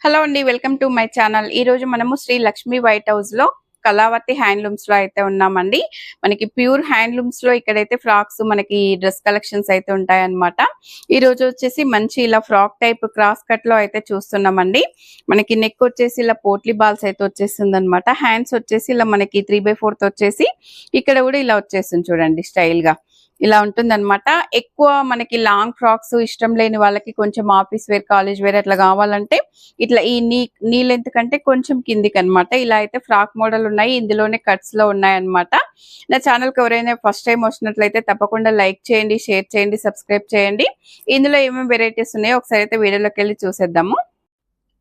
Hello అండి, welcome to my channel. ఈ రోజు మనము శ్రీ లక్ష్మీ వైట్ హౌస్ లో కళావతి హ్యాండ్లూమ్స్ లో అయితే ఉన్నామండి. మనకి ప్యూర్ హ్యాండ్లూమ్స్ లో ఇక్కడైతే ఫ్రాక్స్, మనకి డ్రెస్ కలెక్షన్స్ అయితే ఉంటాయన్నమాట. ఈ రోజు వచ్చేసి మంచి ఇలా ఫ్రాక్ టైప్ క్రాస్ కట్ లో అయితే చూస్తున్నామండి. మనకి నెక్ వచ్చేసి ఇలా పోట్లీ బాల్స్ అయితే వచ్చేస్తుంది అనమాట. హ్యాండ్స్ వచ్చేసి ఇలా మనకి 3/4 వచ్చేసి ఇక్కడ కూడా ఇలా వచ్చేస్తుంది చూడండి, స్టైల్ గా ఇలా ఉంటుందన్నమాట. ఎక్కువ మనకి లాంగ్ ఫ్రాక్స్ ఇష్టం లేని వాళ్ళకి కొంచెం ఆఫీస్ వేర్, కాలేజ్ వేర్ అట్లా కావాలంటే ఇట్లా ఈ నీ లెంత్ కంటే కొంచెం కిందికి అనమాట. ఇలా అయితే ఫ్రాక్ మోడల్ ఉన్నాయి, ఇందులోనే కట్స్ లో ఉన్నాయి అనమాట. నా ఛానల్ కి ఎవరైనా ఫస్ట్ టైం వచ్చినట్లయితే తప్పకుండా లైక్ చేయండి, షేర్ చేయండి, సబ్స్క్రైబ్ చేయండి. ఇందులో ఏమేమి వెరైటీస్ ఉన్నాయో ఒకసారి అయితే వీడియోలోకి వెళ్ళి చూసేద్దాము.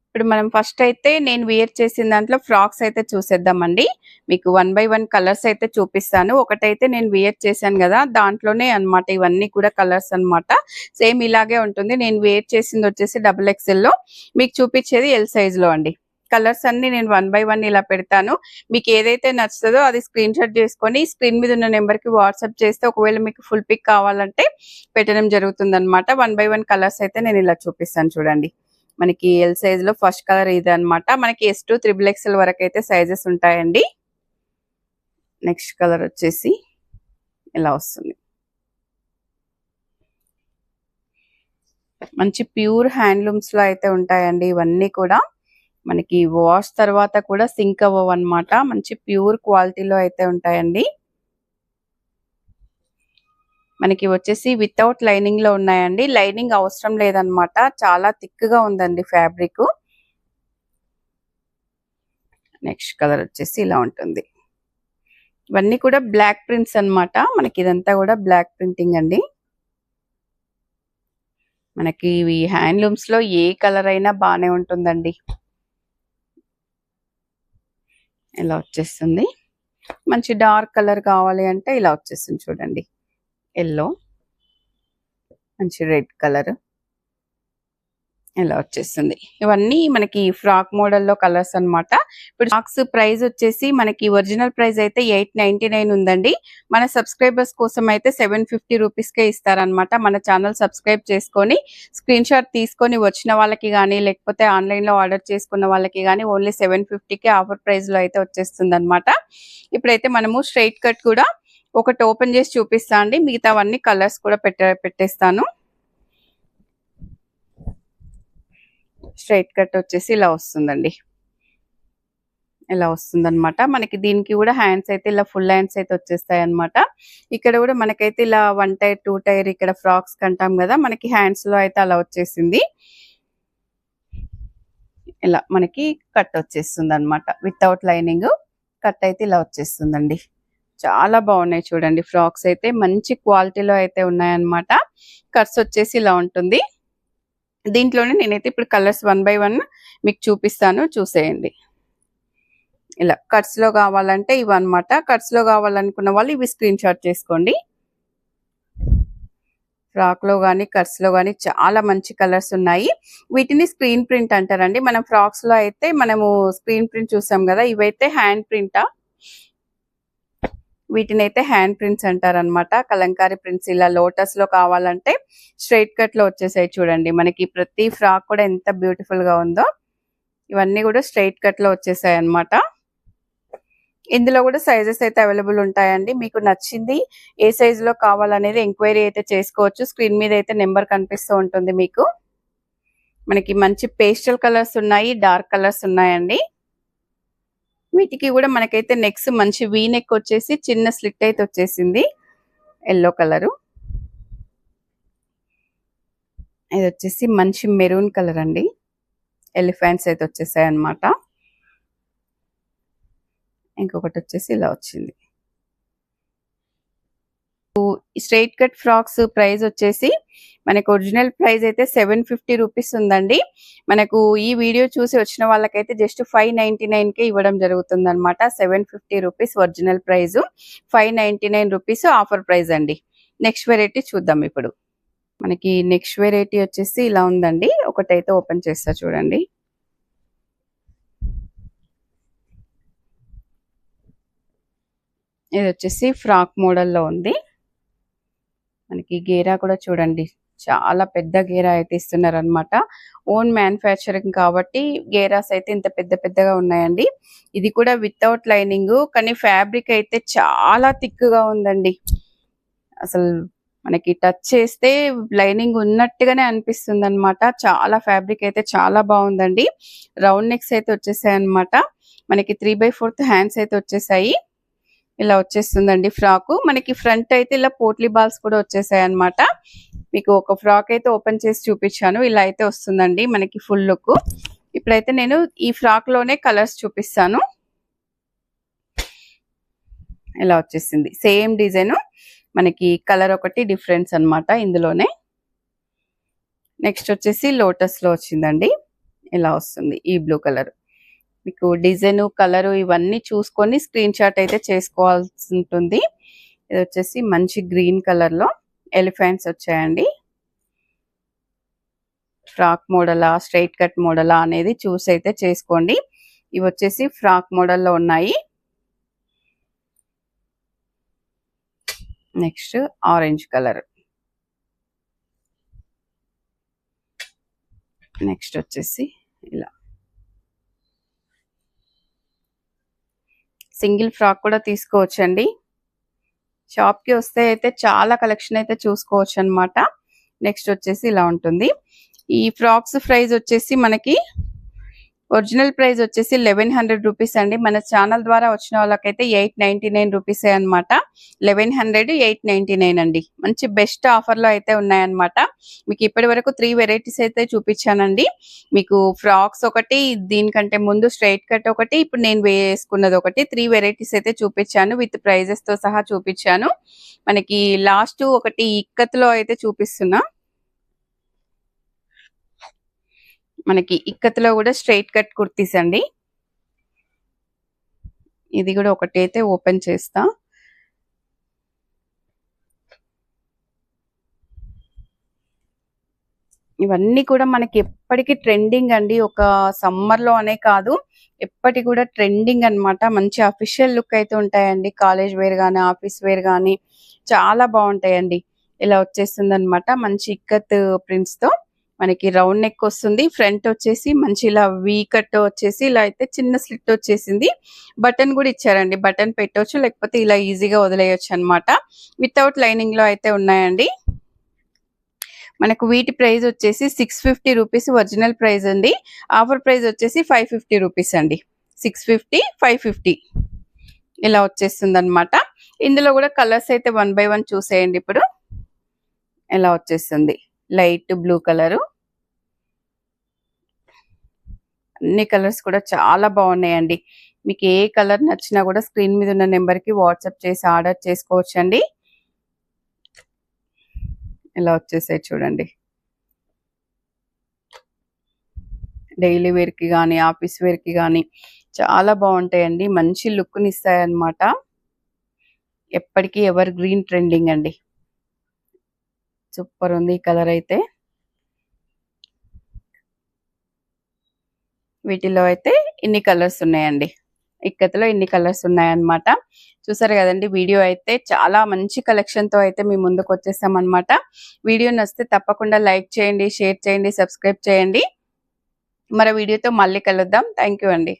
ఇప్పుడు మనం ఫస్ట్ అయితే నేను వేర్ చేసిన దాంట్లో ఫ్రాక్స్ అయితే చూసేద్దామండి. మీకు 1 by 1 కలర్స్ అయితే చూపిస్తాను. ఒకటైతే నేను వేర్ చేశాను కదా, దాంట్లోనే అన్నమాట ఇవన్నీ కూడా కలర్స్ అన్నమాట. సేమ్ ఇలాగే ఉంటుంది. నేను వేర్ చేసింది వచ్చేసి XXL లో, మీకు చూపించేది L సైజ్ లో అండి. కలర్స్ అన్ని నేను 1 by 1 ఇలా పెడతాను. మీకు ఏదైతే నచ్చుతుందో అది స్క్రీన్ షాట్ చేసుకొని స్క్రీన్ మీద ఉన్న నెంబర్ కి వాట్సాప్ చేస్తే ఒకవేళ మీకు ఫుల్ పిక్ కావాలంటే పెట్టడం జరుగుతుంది అనమాట. 1 by 1 కలర్స్ అయితే నేను ఇలా చూపిస్తాను చూడండి. మనకి ఎల్ సైజ్ లో ఫస్ట్ కలర్ ఇది అనమాట. మనకి S2 XXL వరకు అయితే సైజెస్ ఉంటాయండి. నెక్స్ట్ కలర్ వచ్చేసి ఇలా వస్తుంది. మంచి ప్యూర్ హ్యాండ్లూమ్స్ లో అయితే ఉంటాయండి ఇవన్నీ కూడా. మనకి వాష్ తర్వాత కూడా సింక్ అవ్వవు అనమాట. మంచి ప్యూర్ క్వాలిటీలో అయితే ఉంటాయండి. మనకి వచ్చేసి వితౌట్ లైనింగ్ లో ఉన్నాయండి. లైనింగ్ అవసరం లేదనమాట, చాలా థిక్ గా ఉందండి ఫ్యాబ్రిక్. నెక్స్ట్ కలర్ వచ్చేసి ఇలా ఉంటుంది. ఇవన్నీ కూడా బ్లాక్ ప్రింట్స్ అన్నమాట. మనకి ఇదంతా కూడా బ్లాక్ ప్రింటింగ్ అండి. మనకి ఈ హ్యాండ్లూమ్స్ లో ఏ కలర్ అయినా బాగానే ఉంటుందండి. ఇలా వచ్చేస్తుంది. మంచి డార్క్ కలర్ కావాలి అంటే ఇలా వచ్చేస్తుంది చూడండి. ఎల్లో, మంచి రెడ్ కలర్ ఇలా వచ్చేస్తుంది. ఇవన్నీ మనకి ఫ్రాక్ మోడల్లో కలర్స్ అన్నమాట. ఇప్పుడు ఫ్రాక్స్ ప్రైస్ వచ్చేసి మనకి ఒరిజినల్ ప్రైస్ అయితే 899 ఉందండి. మన సబ్స్క్రైబర్స్ కోసం అయితే 750 రూపీస్కే ఇస్తారనమాట. మన ఛానల్ సబ్స్క్రైబ్ చేసుకొని స్క్రీన్ షాట్ తీసుకొని వచ్చిన వాళ్ళకి కానీ, లేకపోతే ఆన్లైన్లో ఆర్డర్ చేసుకున్న వాళ్ళకి కానీ ఓన్లీ 750కే ఆఫర్ ప్రైస్ లో అయితే వచ్చేస్తుంది అనమాట. ఇప్పుడైతే మనము స్ట్రైట్ కట్ కూడా ఒకటి ఓపెన్ చేసి చూపిస్తా అండి. మిగతావన్నీ కలర్స్ కూడా పెట్టేస్తాను. స్ట్రైట్ కట్ వచ్చేసి ఇలా వస్తుందండి. ఇలా వస్తుందన్నమాట. మనకి దీనికి కూడా హ్యాండ్స్ అయితే ఇలా ఫుల్ హ్యాండ్స్ అయితే వచ్చేస్తాయి అనమాట. ఇక్కడ కూడా మనకైతే ఇలా 1 టైర్ 2 టైర్ ఇక్కడ ఫ్రాక్స్ కంటాం కదా, మనకి హ్యాండ్స్ లో అయితే అలా వచ్చేసింది. ఇలా మనకి కట్ వచ్చేస్తుంది అనమాట. వితౌట్ లైనింగ్ కట్ అయితే ఇలా వచ్చేస్తుందండి. చాలా బాగున్నాయి చూడండి. ఫ్రాక్స్ అయితే మంచి క్వాలిటీలో అయితే ఉన్నాయన్నమాట. కట్స్ వచ్చేసి ఇలా ఉంటుంది. దీంట్లోనే నేనైతే ఇప్పుడు కలర్స్ 1 by 1 మీకు చూపిస్తాను, చూసేయండి. ఇలా కట్స్ లో కావాలంటే ఇవి అనమాట. కట్స్ లో కావాలనుకున్న వాళ్ళు ఇవి స్క్రీన్ షాట్ చేసుకోండి. ఫ్రాక్ లో కానీ కట్స్ లో కానీ చాలా మంచి కలర్స్ ఉన్నాయి. వీటిని స్క్రీన్ ప్రింట్ అంటారండి. మనం ఫ్రాక్స్ లో అయితే మనము స్క్రీన్ ప్రింట్ చూసాం కదా, ఇవైతే హ్యాండ్ ప్రింటా, వీటిని అయితే హ్యాండ్ ప్రింట్స్ అంటారనమాట. కలంకారీ ప్రింట్స్ ఇలా లోటస్ లో కావాలంటే స్ట్రైట్ కట్ లో వచ్చేసాయి చూడండి. మనకి ప్రతి ఫ్రాక్ కూడా ఎంత బ్యూటిఫుల్ గా ఉందో. ఇవన్నీ కూడా స్ట్రైట్ కట్ లో వచ్చేసాయి అనమాట. ఇందులో కూడా సైజెస్ అయితే అవైలబుల్ ఉంటాయండి. మీకు నచ్చింది ఏ సైజ్ లో కావాలనేది ఎంక్వైరీ అయితే చేసుకోవచ్చు. స్క్రీన్ మీద అయితే నెంబర్ కనిపిస్తూ ఉంటుంది మీకు. మనకి మంచి పేస్టల్ కలర్స్ ఉన్నాయి, డార్క్ కలర్స్ ఉన్నాయండి. వీటికి కూడా మనకైతే నెక్స్ట్ మంచి వీ నెక్ వచ్చేసి చిన్న స్లిట్ అయితే వచ్చేసింది, ఎల్లో కలరు. ఇది వచ్చేసి మంచి మెరూన్ కలర్ అండి. ఎలిఫెంట్స్ అయితే వచ్చేసాయి అన్నమాట. ఇంకొకటి వచ్చేసి ఇలా వచ్చింది. స్ట్రైట్ కట్ ఫ్రాక్స్ ప్రైస్ వచ్చేసి మనకు ఒరిజినల్ ప్రైస్ అయితే 750 రూపీస్ ఉందండి. మనకు ఈ వీడియో చూసి వచ్చిన వాళ్ళకైతే జస్ట్ 599కే ఇవ్వడం జరుగుతుంది అనమాట. 750 rupees original price, 599 rupees offer price అండి. నెక్స్ట్ వెరైటీ చూద్దాం ఇప్పుడు. మనకి నెక్స్ట్ వెరైటీ వచ్చేసి ఇలా ఉందండి. ఒకటైతే ఓపెన్ చేస్తా చూడండి. ఇది వచ్చేసి ఫ్రాక్ మోడల్లో ఉంది. మనకి గేరా కూడా చూడండి చాలా పెద్ద గేరా అయితే ఇస్తున్నారనమాట. ఓన్ మ్యానుఫ్యాక్చరింగ్ కాబట్టి గేరాస్ అయితే ఇంత పెద్ద పెద్దగా ఉన్నాయండి. ఇది కూడా వితౌట్ లైనింగ్, కానీ ఫ్యాబ్రిక్ అయితే చాలా థిక్‌గా ఉందండి. అసలు మనకి టచ్ చేస్తే లైనింగ్ ఉన్నట్టుగానే అనిపిస్తుందనమాట. చాలా ఫ్యాబ్రిక్ అయితే చాలా బాగుందండి. రౌండ్ నెక్స్ అయితే వచ్చేసాయన్నమాట. మనకి 3/4 హ్యాండ్స్ అయితే వచ్చేసాయి. ఇలా వచ్చేస్తుందండి ఫ్రాకు. మనకి ఫ్రంట్ అయితే ఇలా పోట్లీ బాల్స్ కూడా వచ్చేసాయి అన్నమాట. మీకు ఒక ఫ్రాక్ అయితే ఓపెన్ చేసి చూపించాను. ఇలా అయితే వస్తుందండి మనకి ఫుల్ లుక్. ఇప్పుడైతే నేను ఈ ఫ్రాక్ లోనే కలర్స్ చూపిస్తాను. ఇలా వచ్చేసింది సేమ్ డిజైన్, మనకి కలర్ ఒకటి డిఫరెన్స్ అన్నమాట ఇందులోనే. నెక్స్ట్ వచ్చేసి లోటస్ లో వచ్చిందండి. ఇలా వస్తుంది ఈ బ్లూ కలర్. మీకు డిజైన్ కలర్ ఇవన్నీ చూసుకొని స్క్రీన్ షాట్ అయితే చేసుకోవాల్సి ఉంటుంది. ఇది వచ్చేసి మంచి గ్రీన్ కలర్ లో ఎలిఫెంట్స్ వచ్చాయండి. ఫ్రాక్ మోడలా స్ట్రైట్ కట్ మోడలా అనేది చూసి అయితే చేసుకోండి. ఇవి వచ్చేసి ఫ్రాక్ మోడల్లో ఉన్నాయి. Next orange colour. నెక్స్ట్ వచ్చేసి ఇలా సింగిల్ ఫ్రాక్ కూడా తీసుకోవచ్చండి. షాప్ కి వస్తే అయితే చాలా కలెక్షన్ అయితే చూసుకోవచ్చు అన్నమాట. నెక్స్ట్ వచ్చేసి ఇలా ఉంటుంది. ఈ ఫ్రాక్స్ ప్రైస్ వచ్చేసి మనకి ఒరిజినల్ ప్రైస్ వచ్చేసి 1100 రూపీస్ అండి. మన ఛానల్ ద్వారా వచ్చిన వాళ్ళకైతే 899 రూపీసే అనమాట. 1100 899 అండి. మంచి బెస్ట్ ఆఫర్ లో అయితే ఉన్నాయన్నమాట. మీకు ఇప్పటి వరకు 3 వెరైటీస్ అయితే చూపించానండి. మీకు ఫ్రాక్స్ ఒకటి, దీనికంటే ముందు స్ట్రైట్ కట్ ఒకటి, ఇప్పుడు నేను వేసుకున్నది ఒకటి, 3 వెరైటీస్ అయితే చూపించాను. విత్ ప్రైజెస్ తో సహా చూపించాను. మనకి లాస్ట్ ఒకటి ఇక్కత్లో అయితే చూపిస్తున్నా. మనకి ఇక్కత్లో కూడా స్ట్రైట్ కట్ కుర్తీస్ అండి. ఇది కూడా ఒకటి అయితే ఓపెన్ చేస్తా. ఇవన్నీ కూడా మనకి ఎప్పటికీ ట్రెండింగ్ అండి. ఒక సమ్మర్ లో అనే కాదు, ఎప్పటి కూడా ట్రెండింగ్ అన్నమాట. మంచి అఫీషియల్ లుక్ అయితే ఉంటాయండి. కాలేజ్ వేర్ గానీ ఆఫీస్ వేర్ గానీ చాలా బాగుంటాయండి. ఇలా వచ్చేస్తుంది అనమాట. మంచి ఇక్కత్ ప్రింట్స్ తో మనకి రౌండ్ నెక్ వస్తుంది. ఫ్రంట్ వచ్చేసి మంచి ఇలా వీ కట్ వచ్చేసి ఇలా అయితే చిన్న స్లిట్ వచ్చేసింది. బటన్ కూడా ఇచ్చారండి. బటన్ పెట్టవచ్చు, లేకపోతే ఇలా ఈజీగా వదిలేయచ్చు అన్నమాట. వితౌట్ లైనింగ్ లో అయితే ఉన్నాయండి. మనకు వీటి ప్రైస్ వచ్చేసి 650 రూపీస్ ఒరిజినల్ ప్రైస్ అండి. ఆఫర్ ప్రైస్ వచ్చేసి 550 రూపీస్ అండి. 650 550 ఇలా వచ్చేస్తుంది అనమాట. ఇందులో కూడా కలర్స్ అయితే 1 by 1 చూసేయండి. ఇప్పుడు ఇలా వచ్చేస్తుంది లైట్ బ్లూ కలరు. అన్ని కలర్స్ కూడా చాలా బాగున్నాయండి. మీకు ఏ కలర్ నచ్చినా కూడా స్క్రీన్ మీద ఉన్న నెంబర్కి వాట్సాప్ చేసి ఆర్డర్ చేసుకోవచ్చండి. ఇలా వచ్చేసాయి చూడండి. డైలీ వేర్కి కానీ ఆఫీస్ వేర్కి కానీ చాలా బాగుంటాయండి. మంచి లుక్ని ఇస్తాయి అన్నమాట. ఎప్పటికీ ఎవర్ గ్రీన్ ట్రెండింగ్ అండి. సూపర్ ఉంది ఈ కలర్ అయితే. వీటిలో అయితే ఇన్ని కలర్స్ ఉన్నాయండి. ఇక్కతలో ఇన్ని కలర్స్ ఉన్నాయన్నమాట. చూసారు కదండి. వీడియో అయితే చాలా మంచి కలెక్షన్ తో అయితే మీ ముందుకు వచ్చేసాం అనమాట. వీడియో నచ్చితే తప్పకుండా లైక్ చేయండి, షేర్ చేయండి, సబ్స్క్రైబ్ చేయండి. మరో వీడియోతో మళ్ళీ కలుద్దాం. థ్యాంక్ యూ అండి.